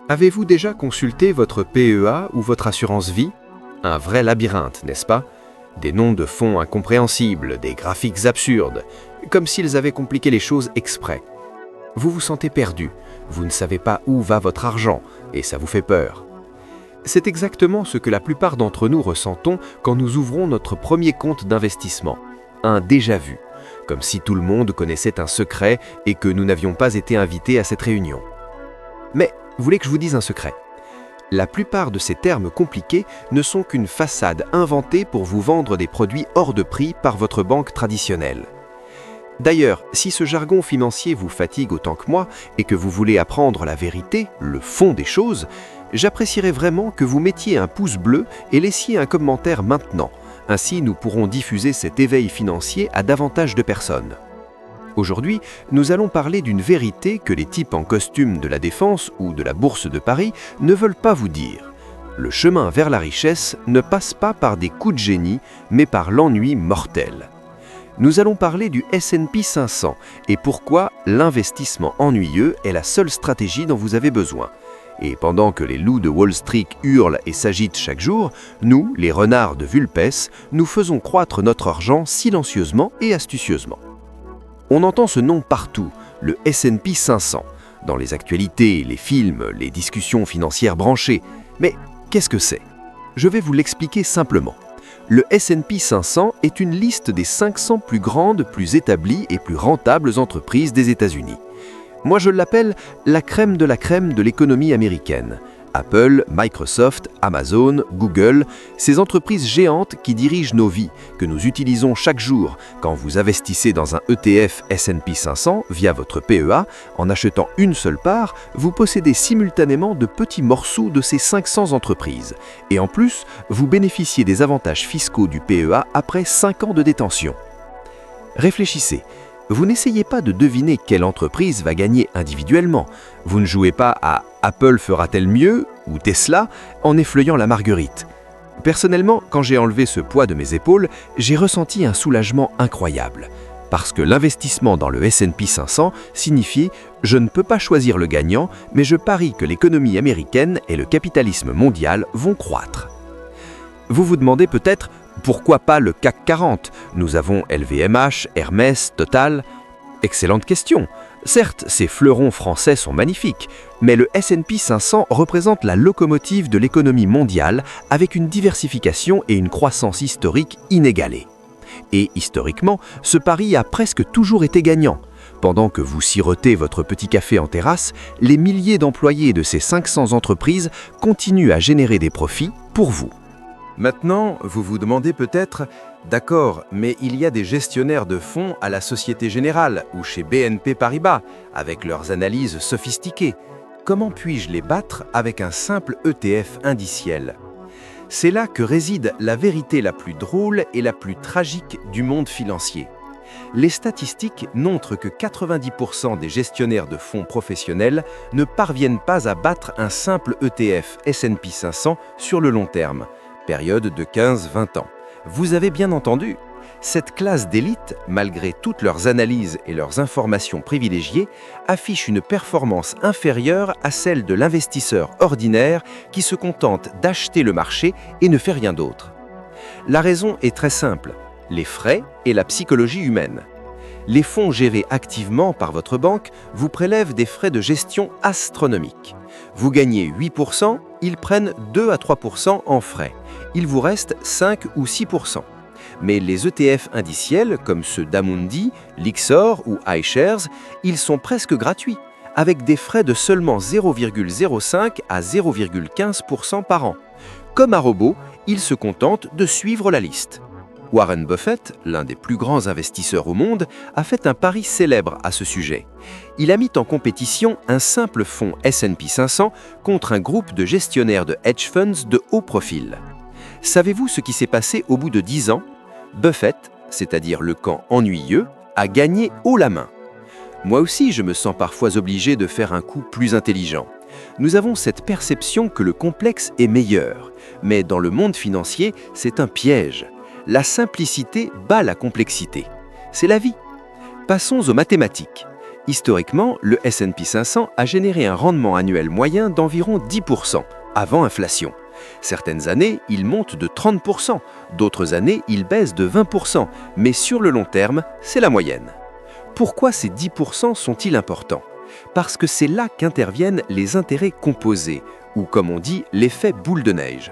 Avez-vous déjà consulté votre PEA ou votre assurance vie? Un vrai labyrinthe, n'est-ce pas? Des noms de fonds incompréhensibles, des graphiques absurdes, comme s'ils avaient compliqué les choses exprès. Vous vous sentez perdu, vous ne savez pas où va votre argent, et ça vous fait peur. C'est exactement ce que la plupart d'entre nous ressentons quand nous ouvrons notre premier compte d'investissement, un déjà-vu, comme si tout le monde connaissait un secret et que nous n'avions pas été invités à cette réunion. Mais, vous voulez que je vous dise un secret? La plupart de ces termes compliqués ne sont qu'une façade inventée pour vous vendre des produits hors de prix par votre banque traditionnelle. D'ailleurs, si ce jargon financier vous fatigue autant que moi et que vous voulez apprendre la vérité, le fond des choses, j'apprécierais vraiment que vous mettiez un pouce bleu et laissiez un commentaire maintenant. Ainsi, nous pourrons diffuser cet éveil financier à davantage de personnes. Aujourd'hui, nous allons parler d'une vérité que les types en costume de la Défense ou de la Bourse de Paris ne veulent pas vous dire. Le chemin vers la richesse ne passe pas par des coups de génie, mais par l'ennui mortel. Nous allons parler du S&P 500 et pourquoi l'investissement ennuyeux est la seule stratégie dont vous avez besoin. Et pendant que les loups de Wall Street hurlent et s'agitent chaque jour, nous, les renards de Vulpes, nous faisons croître notre argent silencieusement et astucieusement. On entend ce nom partout, le S&P 500, dans les actualités, les films, les discussions financières branchées. Mais qu'est-ce que c'est? Je vais vous l'expliquer simplement. Le S&P 500 est une liste des 500 plus grandes, plus établies et plus rentables entreprises des États-Unis. Moi, je l'appelle la crème de l'économie américaine. Apple, Microsoft, Amazon, Google, ces entreprises géantes qui dirigent nos vies, que nous utilisons chaque jour quand vous investissez dans un ETF S&P 500 via votre PEA, en achetant une seule part, vous possédez simultanément de petits morceaux de ces 500 entreprises. Et en plus, vous bénéficiez des avantages fiscaux du PEA après 5 ans de détention. Réfléchissez. Vous n'essayez pas de deviner quelle entreprise va gagner individuellement. Vous ne jouez pas à « Apple fera-t-elle mieux » ou « Tesla » en effleuillant la marguerite. Personnellement, quand j'ai enlevé ce poids de mes épaules, j'ai ressenti un soulagement incroyable. Parce que l'investissement dans le S&P 500 signifiait « je ne peux pas choisir le gagnant, mais je parie que l'économie américaine et le capitalisme mondial vont croître ». Vous vous demandez peut-être pourquoi pas le CAC 40? Nous avons LVMH, Hermès, Total. Excellente question. Certes, ces fleurons français sont magnifiques, mais le S&P 500 représente la locomotive de l'économie mondiale avec une diversification et une croissance historique inégalée. Et historiquement, ce pari a presque toujours été gagnant. Pendant que vous sirotez votre petit café en terrasse, les milliers d'employés de ces 500 entreprises continuent à générer des profits pour vous. Maintenant, vous vous demandez peut-être « D'accord, mais il y a des gestionnaires de fonds à la Société Générale ou chez BNP Paribas, avec leurs analyses sophistiquées. Comment puis-je les battre avec un simple ETF indiciel ?» C'est là que réside la vérité la plus drôle et la plus tragique du monde financier. Les statistiques montrent que 90% des gestionnaires de fonds professionnels ne parviennent pas à battre un simple ETF S&P 500 sur le long terme. Période de 15-20 ans. Vous avez bien entendu, cette classe d'élite, malgré toutes leurs analyses et leurs informations privilégiées, affiche une performance inférieure à celle de l'investisseur ordinaire qui se contente d'acheter le marché et ne fait rien d'autre. La raison est très simple, les frais et la psychologie humaine. Les fonds gérés activement par votre banque vous prélèvent des frais de gestion astronomiques. Vous gagnez 8%, ils prennent 2 à 3% en frais. Il vous reste 5 ou 6%. Mais les ETF indiciels, comme ceux d'Amundi, Lyxor ou iShares, ils sont presque gratuits, avec des frais de seulement 0,05 à 0,15% par an. Comme un robot, ils se contentent de suivre la liste. Warren Buffett, l'un des plus grands investisseurs au monde, a fait un pari célèbre à ce sujet. Il a mis en compétition un simple fonds S&P 500 contre un groupe de gestionnaires de hedge funds de haut profil. Savez-vous ce qui s'est passé au bout de 10 ans? Buffett, c'est-à-dire le camp ennuyeux, a gagné haut la main. Moi aussi, je me sens parfois obligé de faire un coup plus intelligent. Nous avons cette perception que le complexe est meilleur, mais dans le monde financier, c'est un piège. La simplicité bat la complexité. C'est la vie. Passons aux mathématiques. Historiquement, le S&P 500 a généré un rendement annuel moyen d'environ 10%, avant inflation. Certaines années, il monte de 30%, d'autres années, il baisse de 20%, mais sur le long terme, c'est la moyenne. Pourquoi ces 10% sont-ils importants? Parce que c'est là qu'interviennent les intérêts composés, ou comme on dit, l'effet boule de neige.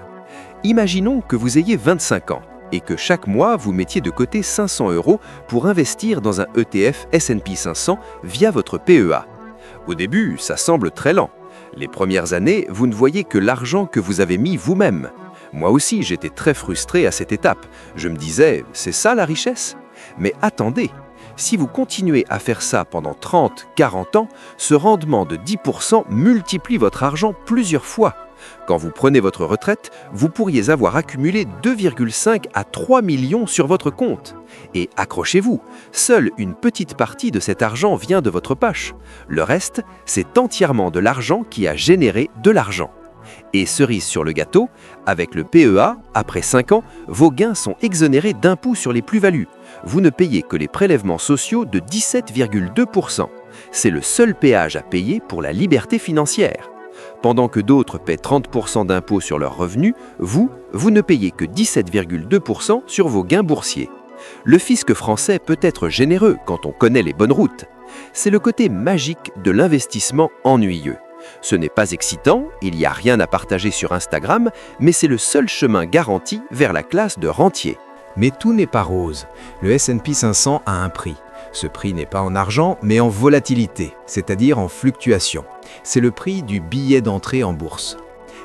Imaginons que vous ayez 25 ans et que chaque mois, vous mettiez de côté 500 € pour investir dans un ETF S&P 500 via votre PEA. Au début, ça semble très lent. Les premières années, vous ne voyez que l'argent que vous avez mis vous-même. Moi aussi, j'étais très frustré à cette étape. Je me disais, c'est ça la richesse? Mais attendez, si vous continuez à faire ça pendant 30, 40 ans, ce rendement de 10% multiplie votre argent plusieurs fois. Quand vous prenez votre retraite, vous pourriez avoir accumulé 2,5 à 3 millions sur votre compte. Et accrochez-vous, seule une petite partie de cet argent vient de votre poche. Le reste, c'est entièrement de l'argent qui a généré de l'argent. Et cerise sur le gâteau, avec le PEA, après 5 ans, vos gains sont exonérés d'impôts sur les plus-values. Vous ne payez que les prélèvements sociaux de 17,2%. C'est le seul péage à payer pour la liberté financière. Pendant que d'autres paient 30% d'impôts sur leurs revenus, vous ne payez que 17,2% sur vos gains boursiers. Le fisc français peut être généreux quand on connaît les bonnes routes. C'est le côté magique de l'investissement ennuyeux. Ce n'est pas excitant, il n'y a rien à partager sur Instagram, mais c'est le seul chemin garanti vers la classe de rentier. Mais tout n'est pas rose. Le S&P 500 a un prix. Ce prix n'est pas en argent, mais en volatilité, c'est-à-dire en fluctuation. C'est le prix du billet d'entrée en bourse.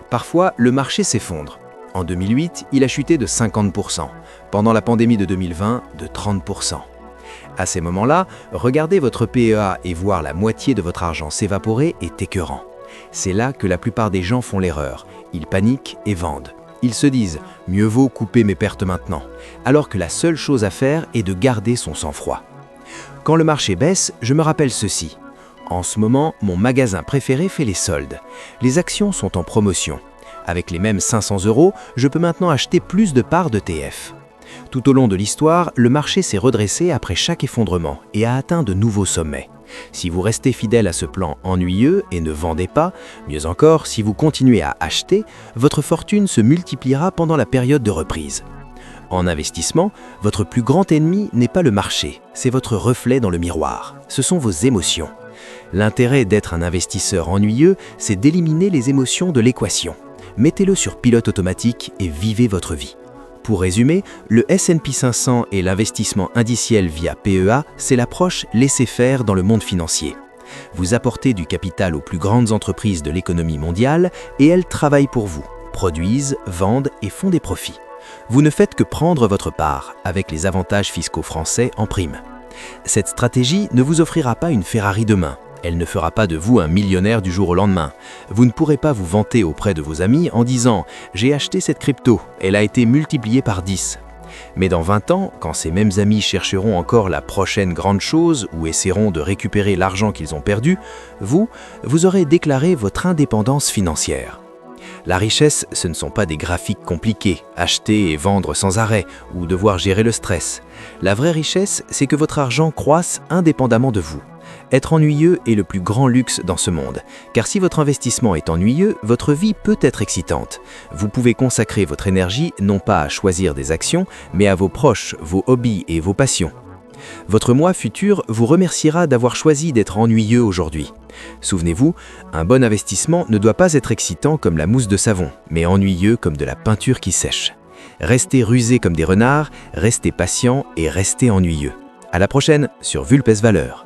Parfois, le marché s'effondre. En 2008, il a chuté de 50%. Pendant la pandémie de 2020, de 30%. À ces moments-là, regarder votre PEA et voir la moitié de votre argent s'évaporer est écœurant. C'est là que la plupart des gens font l'erreur. Ils paniquent et vendent. Ils se disent « mieux vaut couper mes pertes maintenant », alors que la seule chose à faire est de garder son sang-froid. Quand le marché baisse, je me rappelle ceci. En ce moment, mon magasin préféré fait les soldes. Les actions sont en promotion. Avec les mêmes 500 €, je peux maintenant acheter plus de parts d'ETF. Tout au long de l'histoire, le marché s'est redressé après chaque effondrement et a atteint de nouveaux sommets. Si vous restez fidèle à ce plan ennuyeux et ne vendez pas, mieux encore, si vous continuez à acheter, votre fortune se multipliera pendant la période de reprise. En investissement, votre plus grand ennemi n'est pas le marché, c'est votre reflet dans le miroir. Ce sont vos émotions. L'intérêt d'être un investisseur ennuyeux, c'est d'éliminer les émotions de l'équation. Mettez-le sur pilote automatique et vivez votre vie. Pour résumer, le S&P 500 et l'investissement indiciel via PEA, c'est l'approche laisser-faire dans le monde financier. Vous apportez du capital aux plus grandes entreprises de l'économie mondiale et elles travaillent pour vous, produisent, vendent et font des profits. Vous ne faites que prendre votre part, avec les avantages fiscaux français en prime. Cette stratégie ne vous offrira pas une Ferrari demain. Elle ne fera pas de vous un millionnaire du jour au lendemain. Vous ne pourrez pas vous vanter auprès de vos amis en disant « j'ai acheté cette crypto, elle a été multipliée par 10 ». Mais dans 20 ans, quand ces mêmes amis chercheront encore la prochaine grande chose ou essaieront de récupérer l'argent qu'ils ont perdu, vous aurez déclaré votre indépendance financière. La richesse, ce ne sont pas des graphiques compliqués, acheter et vendre sans arrêt, ou devoir gérer le stress. La vraie richesse, c'est que votre argent croisse indépendamment de vous. Être ennuyeux est le plus grand luxe dans ce monde, car si votre investissement est ennuyeux, votre vie peut être excitante. Vous pouvez consacrer votre énergie non pas à choisir des actions, mais à vos proches, vos hobbies et vos passions. Votre moi futur vous remerciera d'avoir choisi d'être ennuyeux aujourd'hui. Souvenez-vous, un bon investissement ne doit pas être excitant comme la mousse de savon, mais ennuyeux comme de la peinture qui sèche. Restez rusés comme des renards, restez patients et restez ennuyeux. À la prochaine sur Vulpes Valeurs.